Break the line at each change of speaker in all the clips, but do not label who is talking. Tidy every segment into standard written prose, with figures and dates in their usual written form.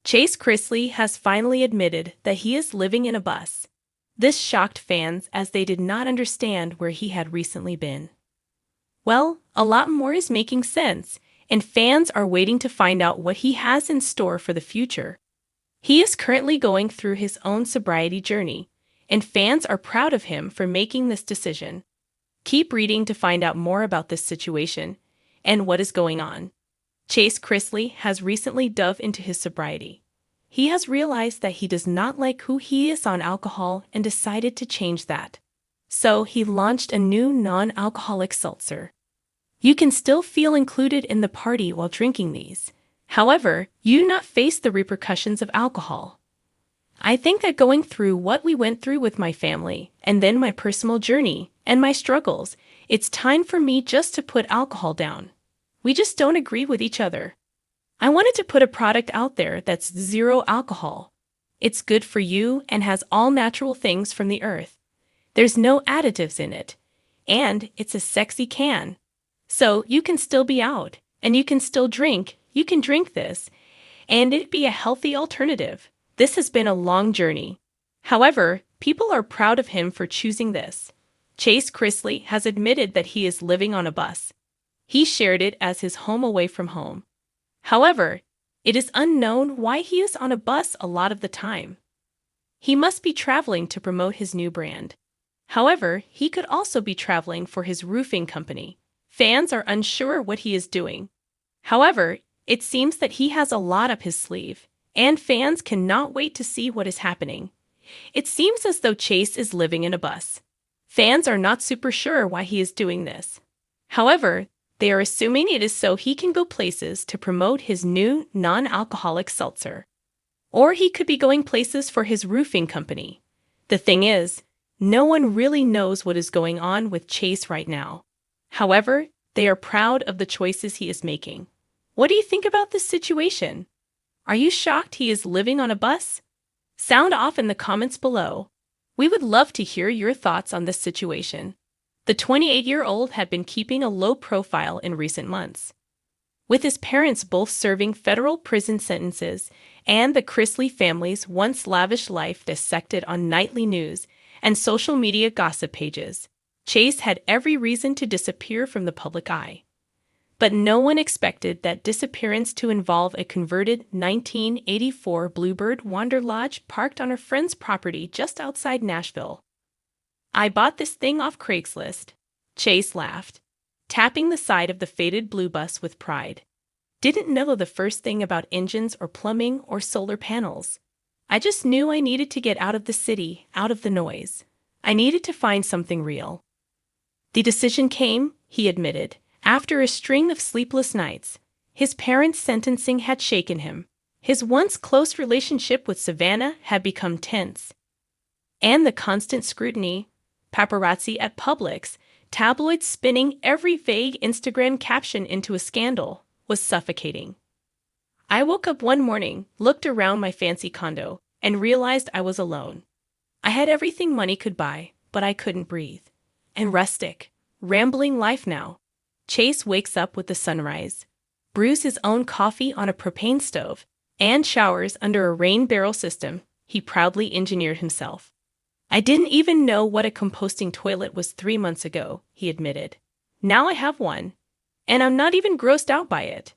Chase Chrisley has finally admitted that he is living in a bus. This shocked fans as they did not understand where he had recently been. Well, a lot more is making sense, and fans are waiting to find out what he has in store for the future. He is currently going through his own sobriety journey, and fans are proud of him for making this decision. Keep reading to find out more about this situation and what is going on. Chase Chrisley has recently dove into his sobriety. He has realized that he does not like who he is on alcohol and decided to change that. So he launched a new non-alcoholic seltzer. You can still feel included in the party while drinking these. However, you do not face the repercussions of alcohol. I think that going through what we went through with my family, and then my personal journey, and my struggles, it's time for me just to put alcohol down. We just don't agree with each other. I wanted to put a product out there that's zero alcohol. It's good for you and has all natural things from the earth. There's no additives in it. And it's a sexy can. So you can still be out, and you can still drink. You can drink this, and it'd be a healthy alternative. This has been a long journey. However, people are proud of him for choosing this. Chase Chrisley has admitted that he is living on a bus. He shared it as his home away from home. However, it is unknown why he is on a bus a lot of the time. He must be traveling to promote his new brand. However, he could also be traveling for his roofing company. Fans are unsure what he is doing. However, it seems that he has a lot up his sleeve, and fans cannot wait to see what is happening. It seems as though Chase is living in a bus. Fans are not super sure why he is doing this. However, they are assuming it is so he can go places to promote his new non-alcoholic seltzer. Or he could be going places for his roofing company. The thing is, no one really knows what is going on with Chase right now. However, they are proud of the choices he is making. What do you think about this situation? Are you shocked he is living on a bus? Sound off in the comments below. We would love to hear your thoughts on this situation. The 28-year-old had been keeping a low profile in recent months. With his parents both serving federal prison sentences and the Chrisley family's once lavish life dissected on nightly news and social media gossip pages, Chase had every reason to disappear from the public eye. But no one expected that disappearance to involve a converted 1984 Bluebird Wander Lodge parked on a friend's property just outside Nashville. "I bought this thing off Craigslist," Chase laughed, tapping the side of the faded blue bus with pride. "Didn't know the first thing about engines or plumbing or solar panels. I just knew I needed to get out of the city, out of the noise. I needed to find something real." The decision came, he admitted, after a string of sleepless nights. His parents' sentencing had shaken him. His once close relationship with Savannah had become tense. And the constant scrutiny, paparazzi at Publix, tabloids spinning every vague Instagram caption into a scandal, was suffocating. "I woke up one morning, looked around my fancy condo, and realized I was alone. I had everything money could buy, but I couldn't breathe. And rustic, rambling life now." Chase wakes up with the sunrise, brews his own coffee on a propane stove, and showers under a rain barrel system he proudly engineered himself. "I didn't even know what a composting toilet was 3 months ago," he admitted. "Now I have one, and I'm not even grossed out by it."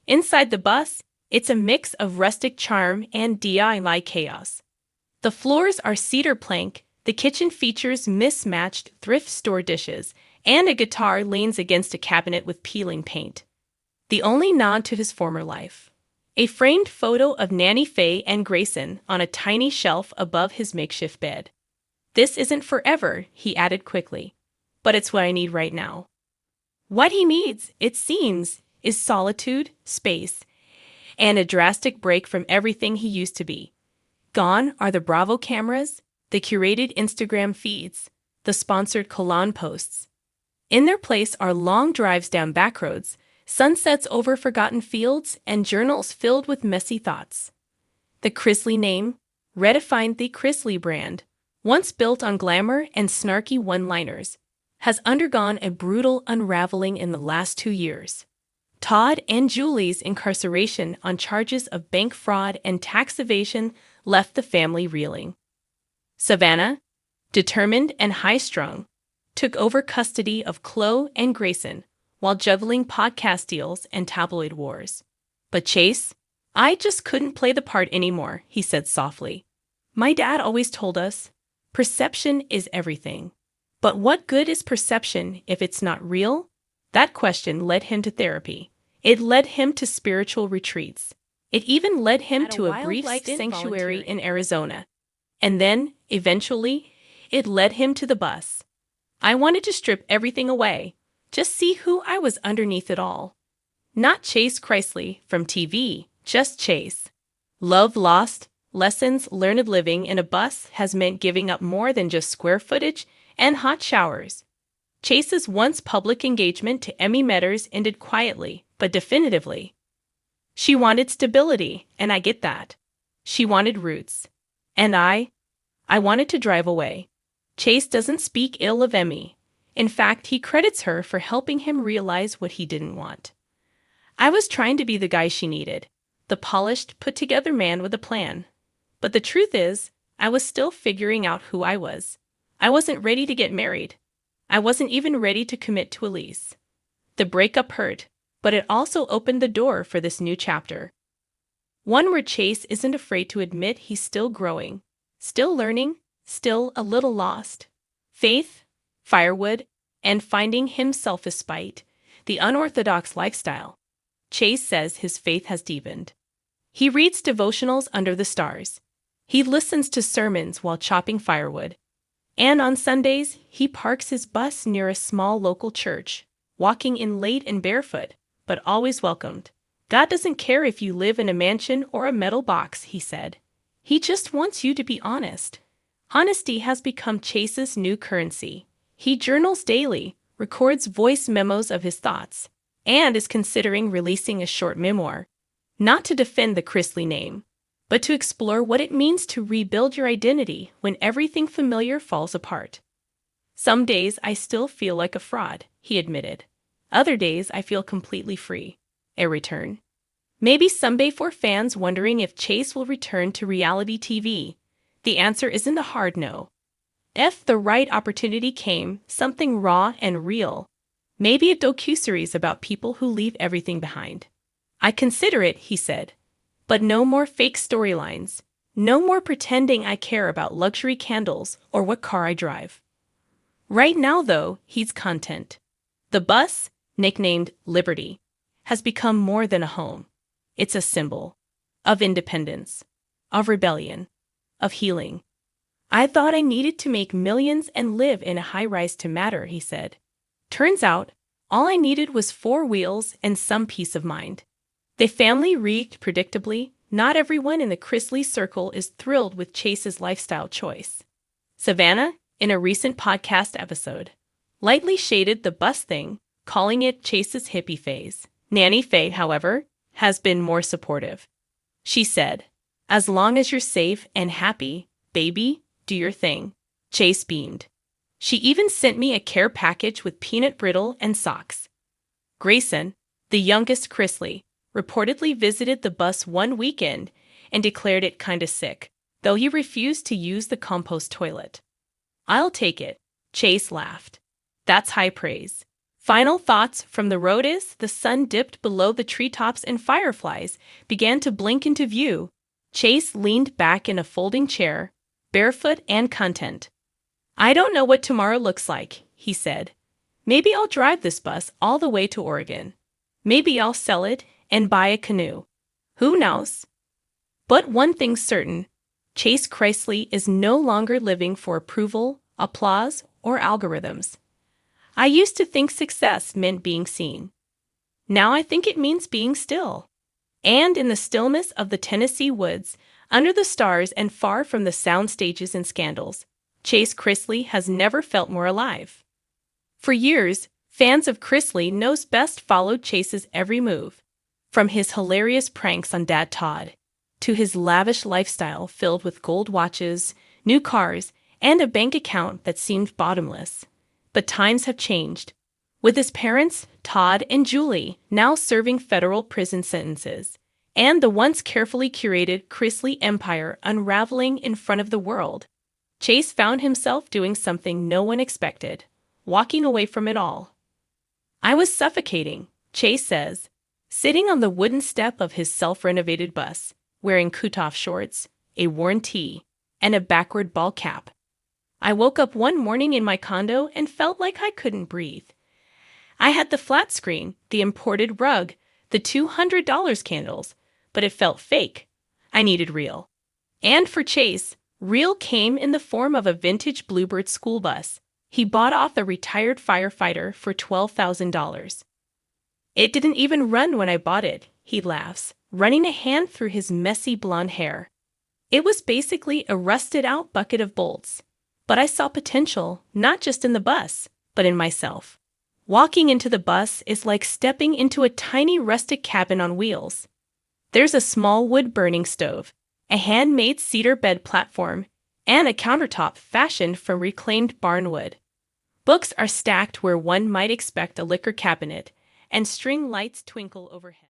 Inside the bus, it's a mix of rustic charm and DIY chaos. The floors are cedar plank, the kitchen features mismatched thrift store dishes, and a guitar leans against a cabinet with peeling paint. The only nod to his former life. A framed photo of Nanny Faye and Grayson on a tiny shelf above his makeshift bed. "This isn't forever," he added quickly, "but it's what I need right now." What he needs, it seems, is solitude, space, and a drastic break from everything he used to be. Gone are the Bravo cameras, the curated Instagram feeds, the sponsored cologne posts. In their place are long drives down back roads, sunsets over forgotten fields, and journals filled with messy thoughts. The Chrisley name, redefined the Chrisley brand, once built on glamour and snarky one-liners, has undergone a brutal unraveling in the last 2 years. Todd and Julie's incarceration on charges of bank fraud and tax evasion left the family reeling. Savannah, determined and high-strung, took over custody of Chloe and Grayson while juggling podcast deals and tabloid wars. But Chase, I just couldn't play the part anymore, he said softly. My dad always told us, perception is everything. But what good is perception if it's not real? That question led him to therapy. It led him to spiritual retreats. It even led him to a brief sanctuary in Arizona. And then, eventually, it led him to the bus. I wanted to strip everything away, just see who I was underneath it all. Not Chase Chrisley from TV, just Chase. Love lost, lessons learned. Living in a bus has meant giving up more than just square footage and hot showers. Chase's once public engagement to Emmy Metters ended quietly, but definitively. She wanted stability, and I get that. She wanted roots. And I wanted to drive away. Chase doesn't speak ill of Emmy. In fact, he credits her for helping him realize what he didn't want. I was trying to be the guy she needed, the polished, put-together man with a plan. But the truth is, I was still figuring out who I was. I wasn't ready to get married. I wasn't even ready to commit to a lease. The breakup hurt, but it also opened the door for this new chapter. One where Chase isn't afraid to admit he's still growing, still learning, still a little lost. Faith, firewood, and finding himself despite the unorthodox lifestyle. Chase says his faith has deepened. He reads devotionals under the stars. He listens to sermons while chopping firewood. And on Sundays, he parks his bus near a small local church, walking in late and barefoot, but always welcomed. God doesn't care if you live in a mansion or a metal box, he said. He just wants you to be honest. Honesty has become Chase's new currency. He journals daily, records voice memos of his thoughts, and is considering releasing a short memoir, not to defend the Chrisley name, but to explore what it means to rebuild your identity when everything familiar falls apart. Some days I still feel like a fraud, he admitted. Other days I feel completely free. A return. Maybe someday for fans wondering if Chase will return to reality TV, the answer isn't a hard no. If the right opportunity came, something raw and real, maybe a docuseries about people who leave everything behind. I consider it, he said. But no more fake storylines. No more pretending I care about luxury candles or what car I drive. Right now, though, he's content. The bus, nicknamed Liberty, has become more than a home. It's a symbol of independence, of rebellion, of healing. I thought I needed to make millions and live in a high-rise to matter, he said. Turns out, all I needed was 4 wheels and some peace of mind. The family reeked predictably. Not everyone in the Chrisley circle is thrilled with Chase's lifestyle choice. Savannah, in a recent podcast episode, lightly shaded the bus thing, calling it Chase's hippie phase. Nanny Faye, however, has been more supportive. She said, "As long as you're safe and happy, baby, do your thing." Chase beamed. She even sent me a care package with peanut brittle and socks. Grayson, the youngest Chrisley, reportedly visited the bus one weekend and declared it kinda sick, though he refused to use the compost toilet. I'll take it, Chase laughed. That's high praise. Final thoughts from the road is the sun dipped below the treetops and fireflies began to blink into view. Chase leaned back in a folding chair, barefoot and content. I don't know what tomorrow looks like, he said. Maybe I'll drive this bus all the way to Oregon. Maybe I'll sell it and buy a canoe. Who knows? But one thing's certain, Chase Chrisley is no longer living for approval, applause, or algorithms. I used to think success meant being seen. Now I think it means being still. And in the stillness of the Tennessee woods, under the stars and far from the sound stages and scandals, Chase Chrisley has never felt more alive. For years, fans of Chrisley Knows Best followed Chase's every move, from his hilarious pranks on Dad Todd, to his lavish lifestyle filled with gold watches, new cars, and a bank account that seemed bottomless. But times have changed. with his parents, Todd and Julie, now serving federal prison sentences, and the once carefully curated Chrisley empire unraveling in front of the world. Chase found himself doing something no one expected, walking away from it all. "I was suffocating," Chase says, sitting on the wooden step of his self-renovated bus, wearing cutoff shorts, a worn tee, and a backward ball cap. "I woke up one morning in my condo and felt like I couldn't breathe. I had the flat screen, the imported rug, the $200 candles, but it felt fake. I needed real." And for Chase, real came in the form of a vintage Bluebird school bus he bought off a retired firefighter for $12,000. "It didn't even run when I bought it," he laughs, running a hand through his messy blonde hair. "It was basically a rusted-out bucket of bolts. But I saw potential, not just in the bus, but in myself. Walking into the bus is like stepping into a tiny rustic cabin on wheels. There's a small wood-burning stove, a handmade cedar bed platform, and a countertop fashioned from reclaimed barnwood. Books are stacked where one might expect a liquor cabinet, and string lights twinkle overhead.